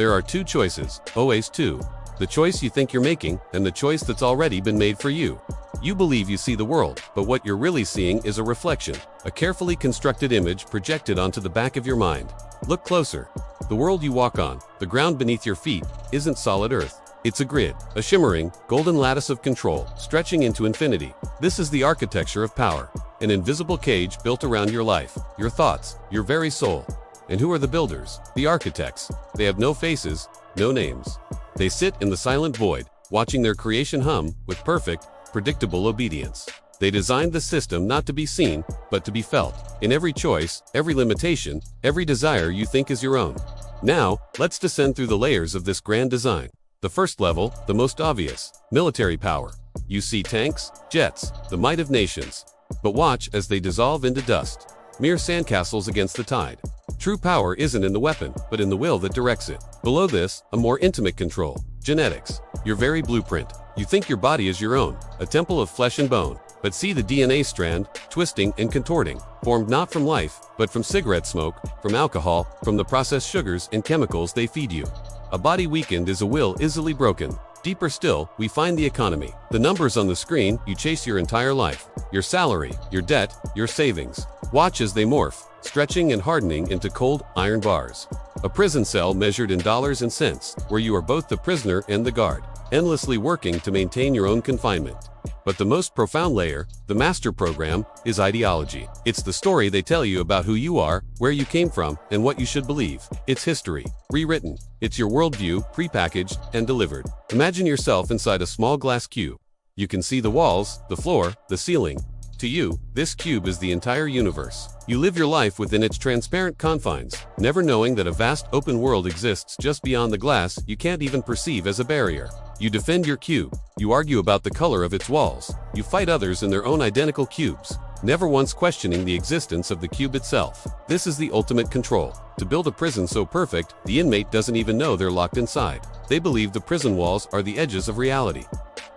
There are two choices, always two. The choice you think you're making, and the choice that's already been made for you. You believe you see the world, but what you're really seeing is a reflection, a carefully constructed image projected onto the back of your mind. Look closer. The world you walk on, the ground beneath your feet, isn't solid earth. It's a grid, a shimmering, golden lattice of control, stretching into infinity. This is the architecture of power, an invisible cage built around your life, your thoughts, your very soul. And who are the builders? The architects. They have no faces, no names. They sit in the silent void, watching their creation hum with perfect, predictable obedience. They designed the system not to be seen, but to be felt. In every choice, every limitation, every desire you think is your own. Now, let's descend through the layers of this grand design. The first level, the most obvious, military power. You see tanks, jets, the might of nations. But watch as they dissolve into dust. Mere sandcastles against the tide. True power isn't in the weapon, but in the will that directs it. Below this, a more intimate control. Genetics. Your very blueprint. You think your body is your own, a temple of flesh and bone. But see the DNA strand, twisting and contorting, formed not from life, but from cigarette smoke, from alcohol, from the processed sugars and chemicals they feed you. A body weakened is a will easily broken. Deeper still, we find the economy. The numbers on the screen you chase your entire life. Your salary, your debt, your savings. Watch as they morph, stretching and hardening into cold, iron bars. A prison cell measured in dollars and cents, where you are both the prisoner and the guard, endlessly working to maintain your own confinement. But the most profound layer, the master program, is ideology. It's the story they tell you about who you are, where you came from, and what you should believe. It's history, rewritten. It's your worldview, prepackaged and delivered. Imagine yourself inside a small glass cube. You can see the walls, the floor, the ceiling. To you, this cube is the entire universe. You live your life within its transparent confines, never knowing that a vast open world exists just beyond the glass you can't even perceive as a barrier. You defend your cube. You argue about the color of its walls. You fight others in their own identical cubes, never once questioning the existence of the cube itself. This is the ultimate control. To build a prison so perfect, the inmate doesn't even know they're locked inside. They believe the prison walls are the edges of reality.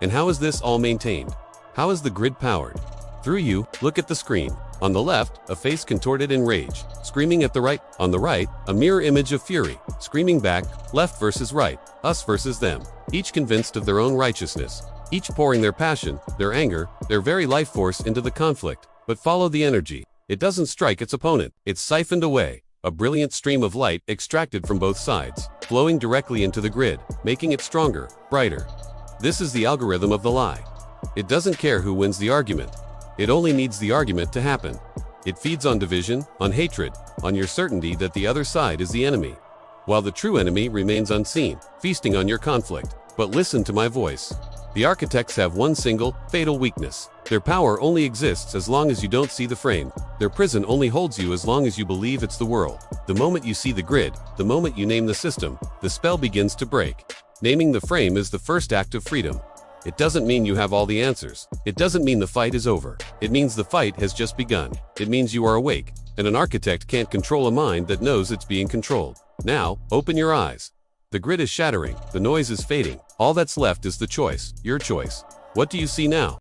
And how is this all maintained? How is the grid powered? Through you, look at the screen. On the left, a face contorted in rage, screaming at the right. On the right, a mirror image of fury, screaming back, left versus right, us versus them. Each convinced of their own righteousness, each pouring their passion, their anger, their very life force into the conflict. But follow the energy. It doesn't strike its opponent, it's siphoned away. A brilliant stream of light extracted from both sides, flowing directly into the grid, making it stronger, brighter. This is the algorithm of the lie. It doesn't care who wins the argument. It only needs the argument to happen. It feeds on division, on hatred, on your certainty that the other side is the enemy, while the true enemy remains unseen, feasting on your conflict. But listen to my voice. The architects have one single, fatal weakness. Their power only exists as long as you don't see the frame. Their prison only holds you as long as you believe it's the world. The moment you see the grid, the moment you name the system, the spell begins to break. Naming the frame is the first act of freedom. It doesn't mean you have all the answers. It doesn't mean the fight is over. It means the fight has just begun. It means you are awake, and an architect can't control a mind that knows it's being controlled. Now, open your eyes. The grid is shattering, the noise is fading. All that's left is the choice, your choice. What do you see now?